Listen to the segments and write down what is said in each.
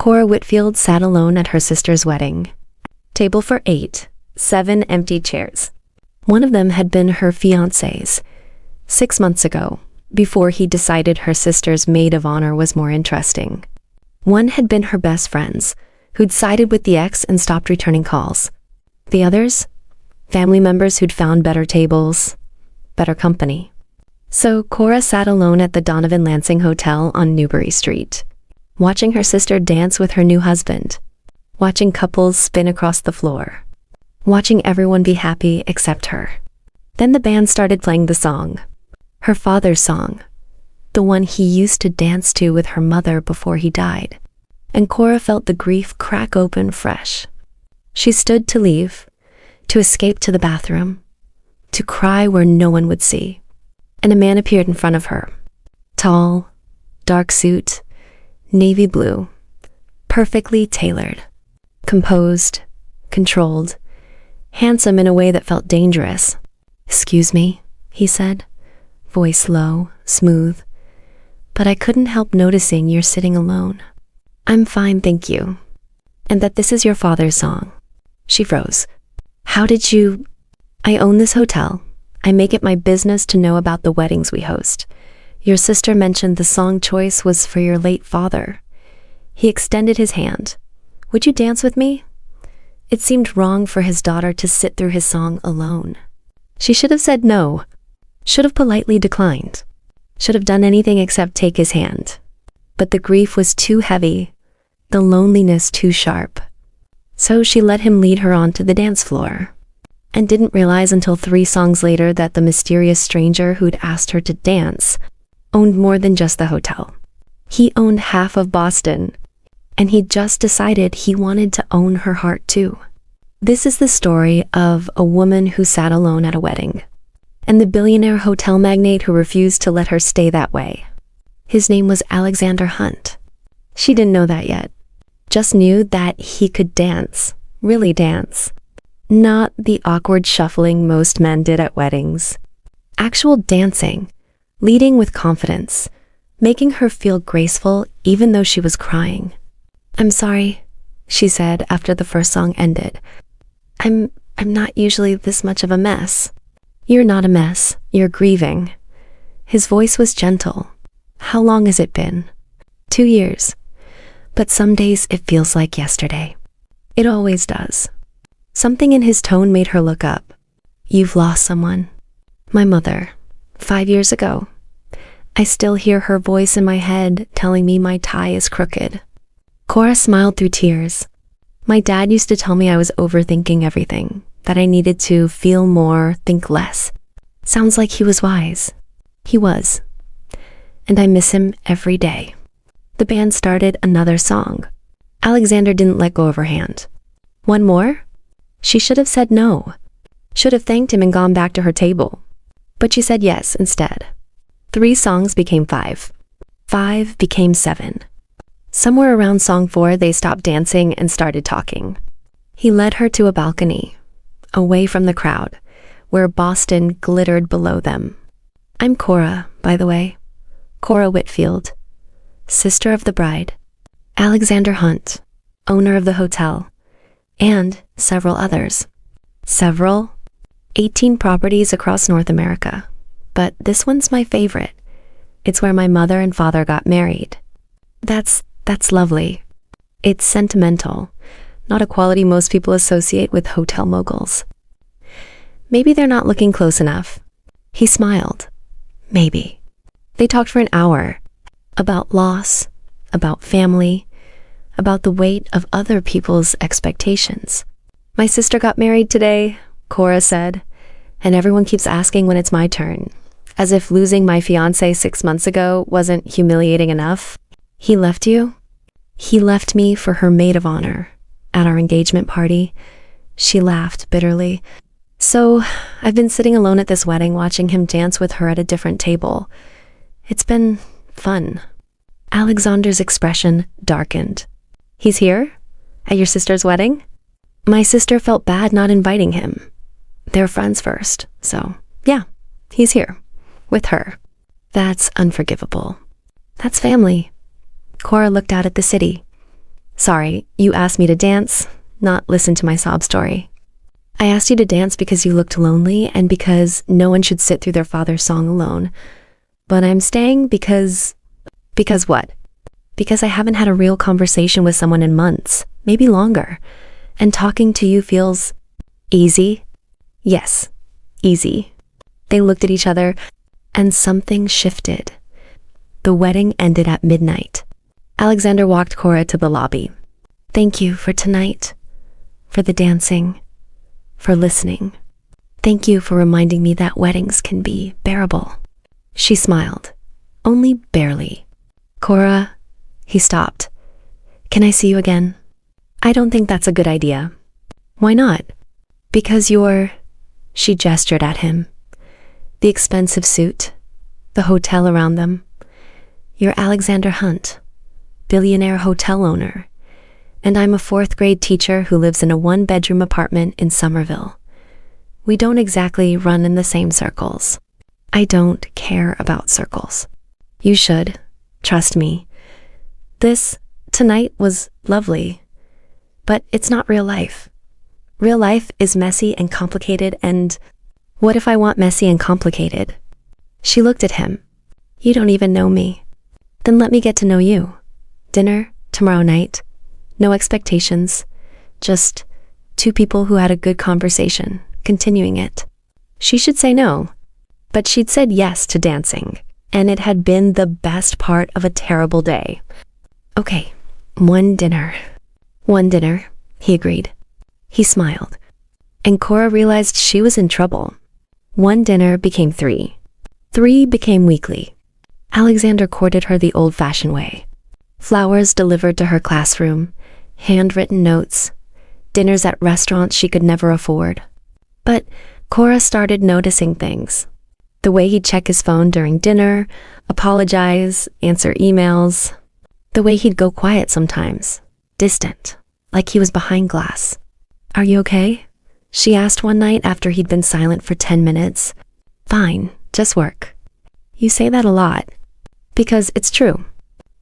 Cora Whitfield sat alone at her sister's wedding. Table for 8, 7 empty chairs. One of them had been her fiancé's 6 months ago, before he decided her sister's maid of honor was more interesting. One had been her best friend's, who'd sided with the ex and stopped returning calls. The others? Family members who'd found better tables, better company. So Cora sat alone at the Donovan Lansing Hotel on Newbury Street, watching her sister dance with her new husband, watching couples spin across the floor, watching everyone be happy except her. Then the band started playing the song, her father's song, the one he used to dance to with her mother before he died, and Cora felt the grief crack open fresh. She stood to leave, to escape to the bathroom, to cry where no one would see, and a man appeared in front of her. Tall, dark suit, navy blue, perfectly tailored, composed, controlled, handsome in a way that felt dangerous. "Excuse me," he said, voice low, smooth, "but I couldn't help noticing you're sitting alone." "I'm fine, thank you. And that this is your father's song." She froze. "How did you—" "I own this hotel. I make it my business to know about the weddings we host. Your sister mentioned the song choice was for your late father." He extended his hand. "Would you dance with me?" It seemed wrong for his daughter to sit through his song alone. She should have said no, should have politely declined, should have done anything except take his hand. But the grief was too heavy, the loneliness too sharp. So she let him lead her onto the dance floor, and didn't realize until 3 songs later that the mysterious stranger who'd asked her to dance owned more than just the hotel. He owned half of Boston, and he'd just decided he wanted to own her heart too. This is the story of a woman who sat alone at a wedding, and the billionaire hotel magnate who refused to let her stay that way. His name was Alexander Hunt. She didn't know that yet, just knew that he could dance, really dance. Not the awkward shuffling most men did at weddings. Actual dancing, leading with confidence, making her feel graceful even though she was crying. "I'm sorry," she said after the first song ended. I'm not usually this much of a mess." "You're not a mess, you're grieving." His voice was gentle. "How long has it been?" 2 years. But some days it feels like yesterday. It always does. Something in his tone made her look up. "You've lost someone." "My mother, 5 years ago. I still hear her voice in my head telling me my tie is crooked." Cora smiled through tears. "My dad used to tell me I was overthinking everything, that I needed to feel more, think less." Sounds like he was wise. He was. And I miss him every day. The band started another song. Alexander didn't let go of her hand. "One more?" She should have said no. Should have thanked him and gone back to her table. But she said yes instead. 3 songs became 5. 5 became 7. Somewhere around song 4, they stopped dancing and started talking. He led her to a balcony, away from the crowd, where Boston glittered below them. "I'm Cora, by the way. Cora Whitfield, sister of the bride. Alexander Hunt, owner of the hotel, and several others." Several? 18 properties across North America. But this one's my favorite. It's where my mother and father got married. That's lovely. It's sentimental, not a quality most people associate with hotel moguls. Maybe they're not looking close enough. He smiled. Maybe. They talked for an hour. About loss, about family, about the weight of other people's expectations. "My sister got married today," Cora said, "and everyone keeps asking when it's my turn, as if losing my fiancé 6 months ago wasn't humiliating enough." "He left you?" "He left me for her maid of honor at our engagement party." She laughed bitterly. "So I've been sitting alone at this wedding watching him dance with her at a different table. It's been fun." Alexander's expression darkened. "He's here? At your sister's wedding?" "My sister felt bad not inviting him. They're friends first, so yeah, he's here. With her." "That's unforgivable." "That's family." Cora looked out at the city. Sorry, you asked me to dance, not listen to my sob story. I asked you to dance because you looked lonely and because no one should sit through their father's song alone. But I'm staying because... Because what? Because I haven't had a real conversation with someone in months, maybe longer. And talking to you feels... easy? Yes, easy. They looked at each other, and something shifted. The wedding ended at midnight. Alexander walked Cora to the lobby. Thank you for tonight, for the dancing, for listening. Thank you for reminding me that weddings can be bearable. She smiled, only barely. Cora, he stopped. Can I see you again? I don't think that's a good idea. Why not? Because you're... She gestured at him. The expensive suit, the hotel around them. You're Alexander Hunt, billionaire hotel owner, and I'm a 4th grade teacher who lives in a 1-bedroom apartment in Somerville. We don't exactly run in the same circles. I don't care about circles. You should, trust me. This, tonight, was lovely, but it's not real life. Real life is messy and complicated, and what if I want messy and complicated? She looked at him. You don't even know me. Then let me get to know you. Dinner, tomorrow night. No expectations. Just 2 people who had a good conversation, continuing it. She should say no, but she'd said yes to dancing, and it had been the best part of a terrible day. Okay, 1 dinner. 1 dinner, he agreed. He smiled, and Cora realized she was in trouble. 1 dinner became 3. 3 became weekly. Alexander courted her the old-fashioned way. Flowers delivered to her classroom, handwritten notes, dinners at restaurants she could never afford. But Cora started noticing things. The way he'd check his phone during dinner, apologize, answer emails. The way he'd go quiet sometimes, distant, like he was behind glass. Are you okay? She asked one night after he'd been silent for 10 minutes. Fine, just work. You say that a lot. Because it's true.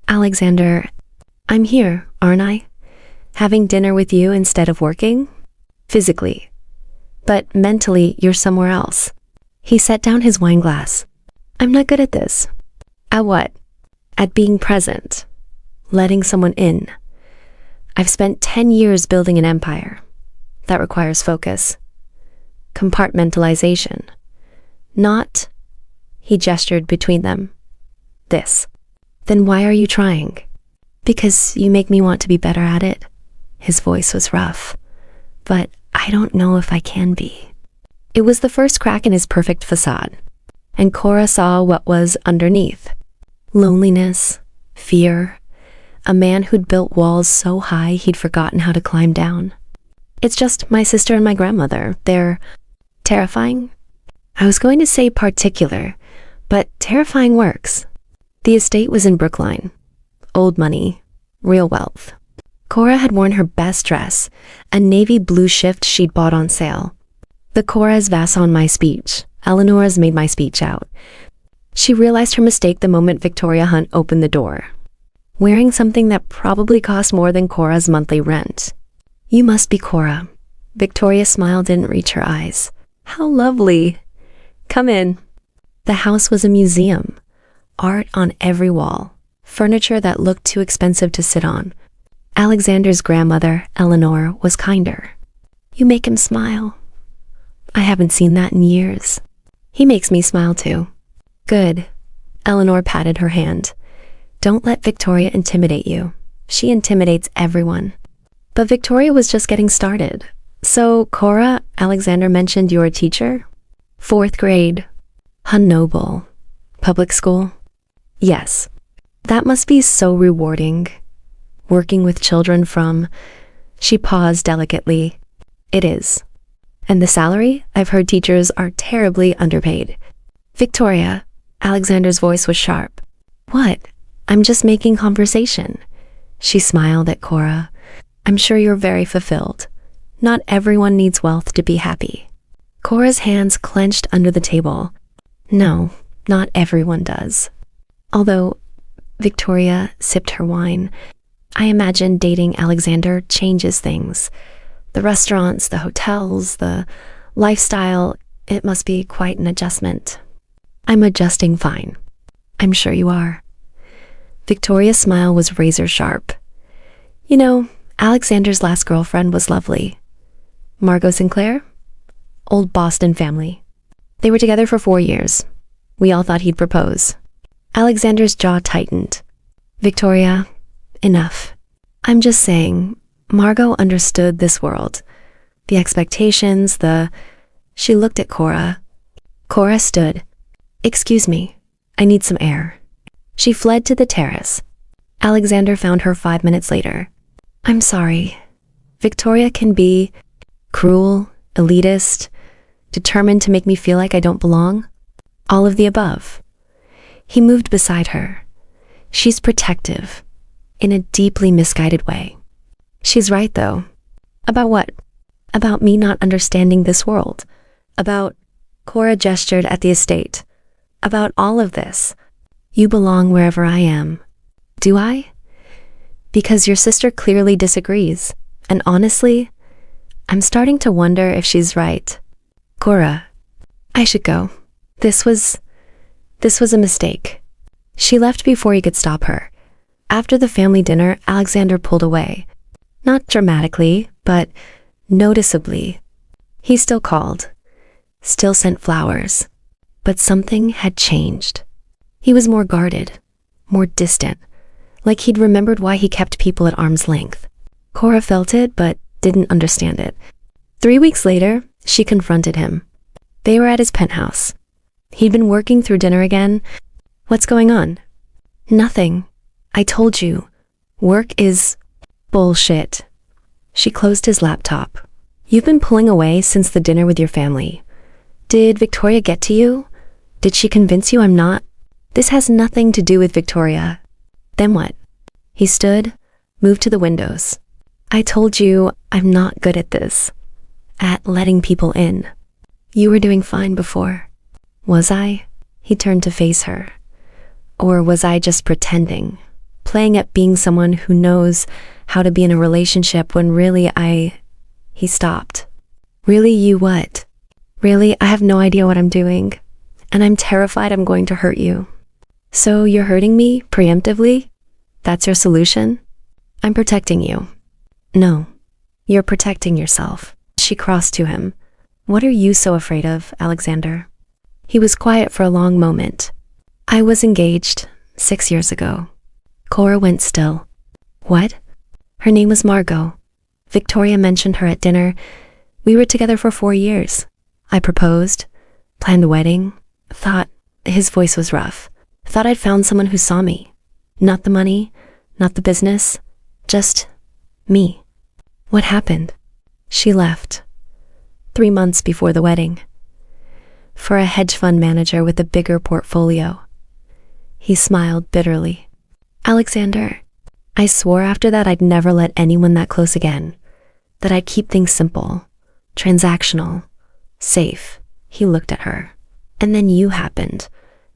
Alexander, I'm here, aren't I? Having dinner with you instead of working? Physically. But mentally, you're somewhere else. He set down his wine glass. I'm not good at this. At what? At being present. Letting someone in. I've spent 10 years building an empire. That requires focus. Compartmentalization. Not... He gestured between them. This. Then why are you trying? Because you make me want to be better at it. His voice was rough. But I don't know if I can be. It was the first crack in his perfect facade. And Cora saw what was underneath. Loneliness. Fear. A man who'd built walls so high he'd forgotten how to climb down. It's just my sister and my grandmother. They're terrifying. I was going to say particular, but terrifying works. The estate was in Brookline. Old money. Real wealth. Cora had worn her best dress, a navy blue shift she'd bought on sale. The Cora's vas on my speech. Eleanor's made my speech out. She realized her mistake the moment Victoria Hunt opened the door. Wearing something that probably cost more than Cora's monthly rent. You must be Cora. Victoria's smile didn't reach her eyes. How lovely. Come in. The house was a museum. Art on every wall. Furniture that looked too expensive to sit on. Alexander's grandmother, Eleanor, was kinder. You make him smile. I haven't seen that in years. He makes me smile too. Good. Eleanor patted her hand. Don't let Victoria intimidate you. She intimidates everyone. But Victoria was just getting started. So, Cora, Alexander mentioned you're a teacher? 4th grade. Noble. Public school? Yes. That must be so rewarding. Working with children from... She paused delicately. It is. And the salary? I've heard teachers are terribly underpaid. Victoria, Alexander's voice was sharp. What? I'm just making conversation. She smiled at Cora. I'm sure you're very fulfilled. Not everyone needs wealth to be happy. Cora's hands clenched under the table. No, not everyone does. Although Victoria sipped her wine. I imagine dating Alexander changes things. The restaurants, the hotels, the lifestyle, it must be quite an adjustment. I'm adjusting fine. I'm sure you are. Victoria's smile was razor sharp. You know, Alexander's last girlfriend was lovely. Margot Sinclair? Old Boston family. They were together for 4 years. We all thought he'd propose. Alexander's jaw tightened. Victoria, enough. I'm just saying, Margot understood this world. The expectations, She looked at Cora. Cora stood. Excuse me, I need some air. She fled to the terrace. Alexander found her 5 minutes later. I'm sorry. Victoria can be cruel, elitist, determined to make me feel like I don't belong. All of the above. He moved beside her. She's protective, in a deeply misguided way. She's right, though. About what? About me not understanding this world. About, Cora gestured at the estate. About all of this. You belong wherever I am. Do I? Because your sister clearly disagrees. And honestly, I'm starting to wonder if she's right. Cora, I should go. This was a mistake. She left before he could stop her. After the family dinner, Alexander pulled away. Not dramatically, but noticeably. He still called, still sent flowers, but something had changed. He was more guarded, more distant, like he'd remembered why he kept people at arm's length. Cora felt it, but didn't understand it. 3 weeks later, she confronted him. They were at his penthouse. He'd been working through dinner again. What's going on? Nothing. I told you. Work is bullshit. She closed his laptop. You've been pulling away since the dinner with your family. Did Victoria get to you? Did she convince you I'm not? This has nothing to do with Victoria. Then what? He stood, moved to the windows. I told you I'm not good at this. At letting people in. You were doing fine before. Was I? He turned to face her. Or was I just pretending? Playing at being someone who knows how to be in a relationship when really He stopped. Really, you what? Really, I have no idea what I'm doing. And I'm terrified I'm going to hurt you. So you're hurting me preemptively? That's your solution? I'm protecting you. No, you're protecting yourself. She crossed to him. What are you so afraid of, Alexander? He was quiet for a long moment. I was engaged 6 years ago. Cora went still. What? Her name was Margot. Victoria mentioned her at dinner. We were together for 4 years. I proposed, planned a wedding, thought, his voice was rough, thought I'd found someone who saw me. Not the money, not the business, just me. What happened? She left. 3 months before the wedding. For a hedge fund manager with a bigger portfolio. He smiled bitterly. Alexander, I swore after that I'd never let anyone that close again. That I'd keep things simple, transactional, safe. He looked at her. And then you happened.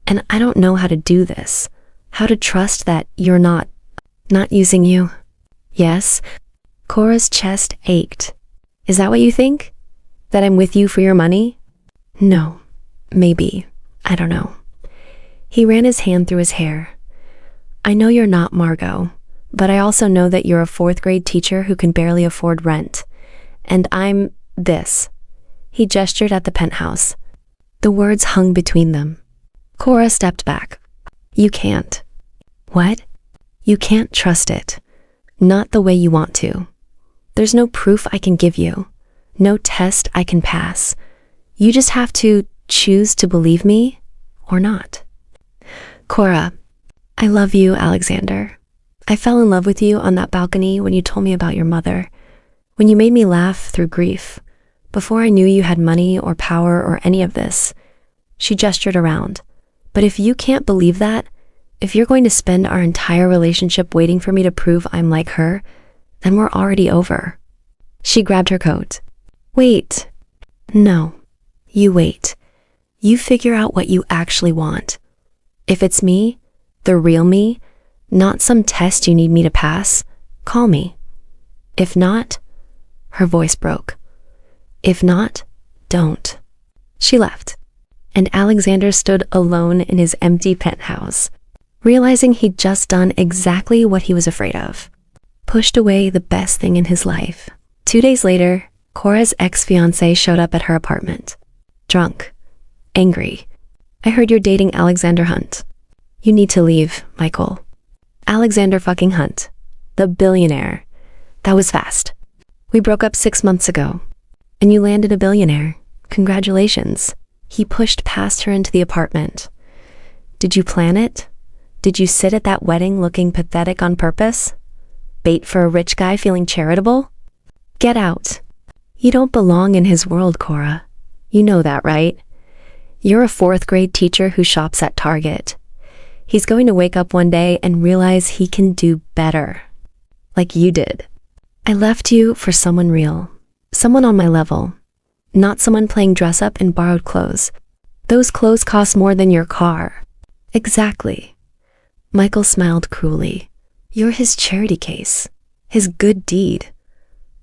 And I don't know how to do this. How to trust that you're not using you. Yes? Cora's chest ached. Is that what you think? That I'm with you for your money? No. Maybe. I don't know. He ran his hand through his hair. I know you're not Margot, but I also know that you're a 4th grade teacher who can barely afford rent. And I'm this. He gestured at the penthouse. The words hung between them. Cora stepped back. You can't. What? You can't trust it. Not the way you want to. There's no proof I can give you. No test I can pass. You just have to choose to believe me or not. Cora, I love you, Alexander. I fell in love with you on that balcony when you told me about your mother. When you made me laugh through grief. Before I knew you had money or power or any of this. She gestured around. But if you can't believe that, if you're going to spend our entire relationship waiting for me to prove I'm like her, then we're already over. She grabbed her coat. Wait. No. You wait. You figure out what you actually want. If it's me, the real me, not some test you need me to pass, Call me. If not, her voice broke. If not, don't. She left, and Alexander stood alone in his empty penthouse, realizing he'd just done exactly what he was afraid of. Pushed away the best thing in his life. 2 days later, Cora's ex-fiancé showed up at her apartment. Drunk. Angry. I heard you're dating Alexander Hunt. You need to leave, Michael. Alexander fucking Hunt. The billionaire. That was fast. We broke up 6 months ago. And you landed a billionaire. Congratulations. He pushed past her into the apartment. Did you plan it? Did you sit at that wedding looking pathetic on purpose? Bait for a rich guy feeling charitable? Get out. You don't belong in his world, Cora. You know that, right? You're a 4th grade teacher who shops at Target. He's going to wake up one day and realize he can do better. Like you did. I left you for someone real. Someone on my level. Not someone playing dress up in borrowed clothes. Those clothes cost more than your car. Exactly. Michael smiled cruelly. You're his charity case. His good deed.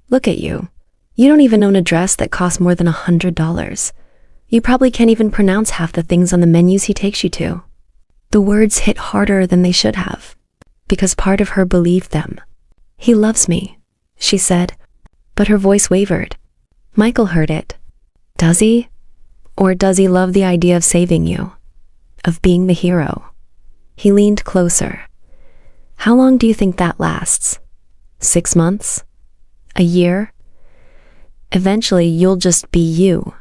Look at you. You don't even own a dress that costs more than $100. You probably can't even pronounce half the things on the menus he takes you to. The words hit harder than they should have, because part of her believed them. He loves me, she said, but her voice wavered. Michael heard it. Does he? Or does he love the idea of saving you? Of being the hero? He leaned closer. How long do you think that lasts? 6 months? A year? Eventually, you'll just be you,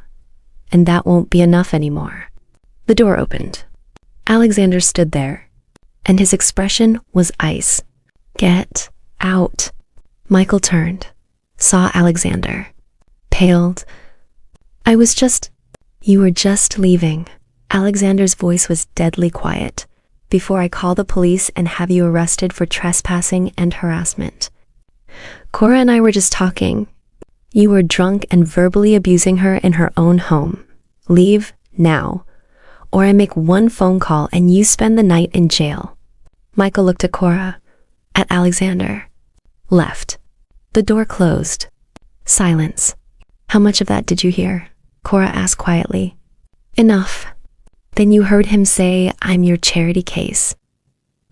and that won't be enough anymore. The door opened. Alexander stood there, and his expression was ice. Get out. Michael turned, saw Alexander, paled. You were just leaving. Alexander's voice was deadly quiet. Before I call the police and have you arrested for trespassing and harassment. Cora and I were just talking. You were drunk and verbally abusing her in her own home. Leave now, or I make one phone call and you spend the night in jail. Michael looked at Cora, at Alexander. Left. The door closed. Silence. How much of that did you hear? Cora asked quietly. Enough. Then you heard him say, I'm your charity case.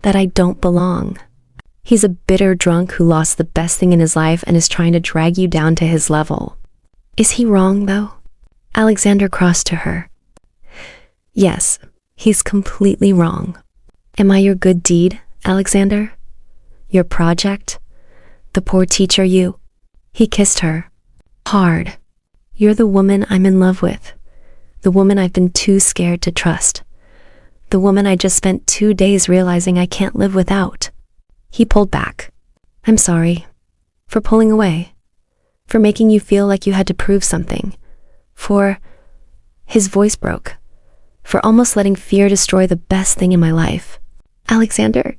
That I don't belong. He's a bitter drunk who lost the best thing in his life and is trying to drag you down to his level. Is he wrong, though? Alexander crossed to her. Yes, he's completely wrong. Am I your good deed, Alexander? Your project? The poor teacher you? He kissed her. Hard. You're the woman I'm in love with. The woman I've been too scared to trust. The woman I just spent 2 days realizing I can't live without. He pulled back. I'm sorry. For pulling away. For making you feel like you had to prove something. His voice broke. For almost letting fear destroy the best thing in my life. Alexander,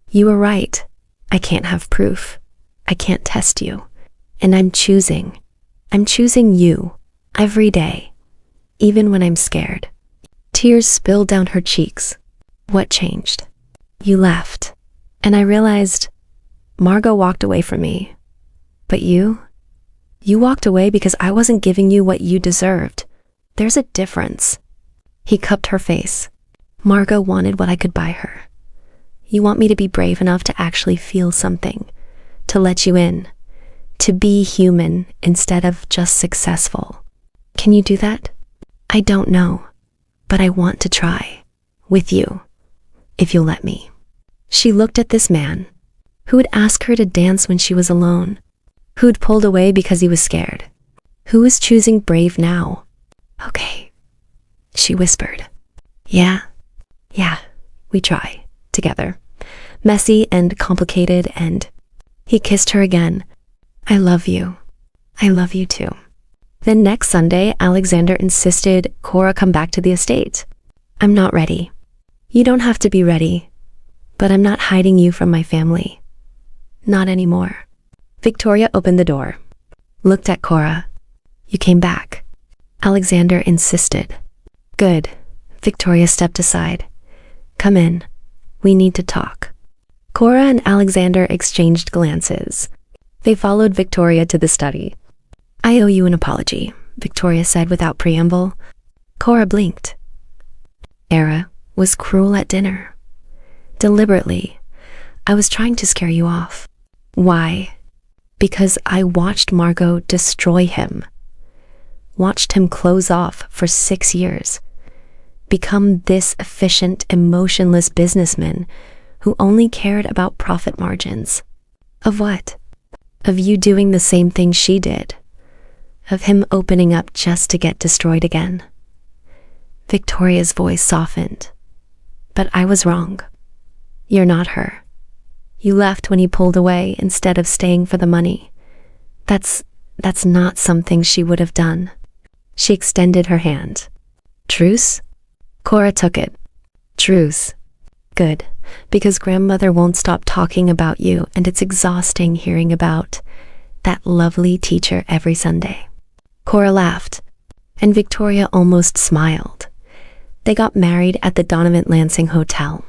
you were right. I can't have proof. I can't test you. And I'm choosing you. Every day. Even when I'm scared. Tears spilled down her cheeks. What changed? You left. And I realized Margot walked away from me. But you walked away because I wasn't giving you what you deserved. There's a difference. He cupped her face. Margot wanted what I could buy her. You want me to be brave enough to actually feel something, to let you in, to be human instead of just successful. Can you do that? I don't know, but I want to try. With you, if you'll let me. She looked at this man, who would ask her to dance when she was alone, who'd pulled away because he was scared, who was choosing brave now. Okay, she whispered. Yeah, we try, together. Messy and complicated, and he kissed her again. I love you. I love you too. Then next Sunday, Alexander insisted Cora come back to the estate. I'm not ready. You don't have to be ready, but I'm not hiding you from my family. Not anymore. Victoria opened the door, looked at Cora. You came back. Alexander insisted. Good. Victoria stepped aside. Come in. We need to talk. Cora and Alexander exchanged glances. They followed Victoria to the study. "I owe you an apology," Victoria said without preamble. Cora blinked. "Era was cruel at dinner. Deliberately. I was trying to scare you off." "Why?" "Because I watched Margot destroy him. Watched him close off for 6 years. Become this efficient, emotionless businessman who only cared about profit margins." "Of what?" "Of you doing the same thing she did. Of him opening up just to get destroyed again." Victoria's voice softened. "But I was wrong. You're not her. You left when he pulled away instead of staying for the money. That's not something she would have done." She extended her hand. "Truce?" Cora took it. "Truce. Good, because grandmother won't stop talking about you, and it's exhausting hearing about that lovely teacher every Sunday." Cora laughed, and Victoria almost smiled. They got married at the Donovan Lansing Hotel.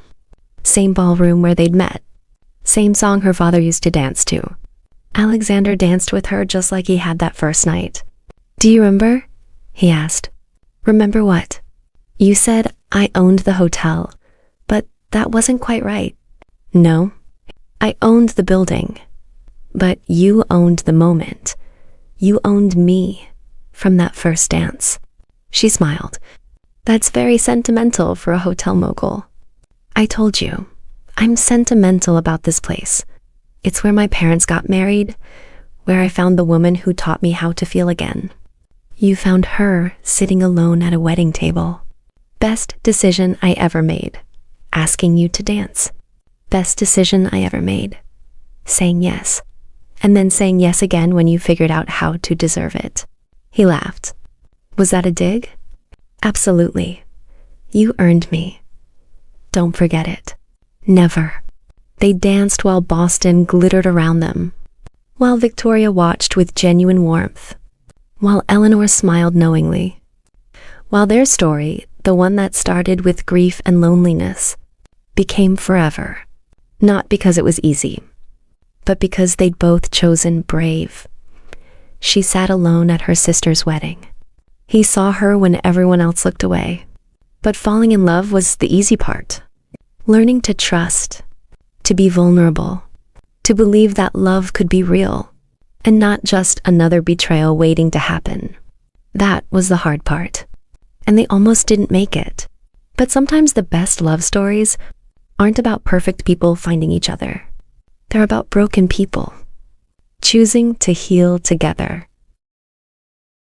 Same ballroom where they'd met. Same song her father used to dance to. Alexander danced with her just like he had that first night. "Do you remember?" he asked. "Remember what?" "You said I owned the hotel, but that wasn't quite right." "No, I owned the building, but you owned the moment. You owned me from that first dance." She smiled. "That's very sentimental for a hotel mogul." "I told you, I'm sentimental about this place. It's where my parents got married, where I found the woman who taught me how to feel again. You found her sitting alone at a wedding table. Best decision I ever made, asking you to dance. Best decision I ever made, saying yes, and then saying yes again when you figured out how to deserve it." He laughed. "Was that a dig?" "Absolutely. You earned me. Don't forget it. Never." They danced while Boston glittered around them, while Victoria watched with genuine warmth, while Eleanor smiled knowingly. While their story, the one that started with grief and loneliness, became forever. Not because it was easy, but because they'd both chosen brave. She sat alone at her sister's wedding. He saw her when everyone else looked away. But falling in love was the easy part. Learning to trust, to be vulnerable, to believe that love could be real, and not just another betrayal waiting to happen. That was the hard part. And they almost didn't make it. But sometimes the best love stories aren't about perfect people finding each other. They're about broken people, choosing to heal together.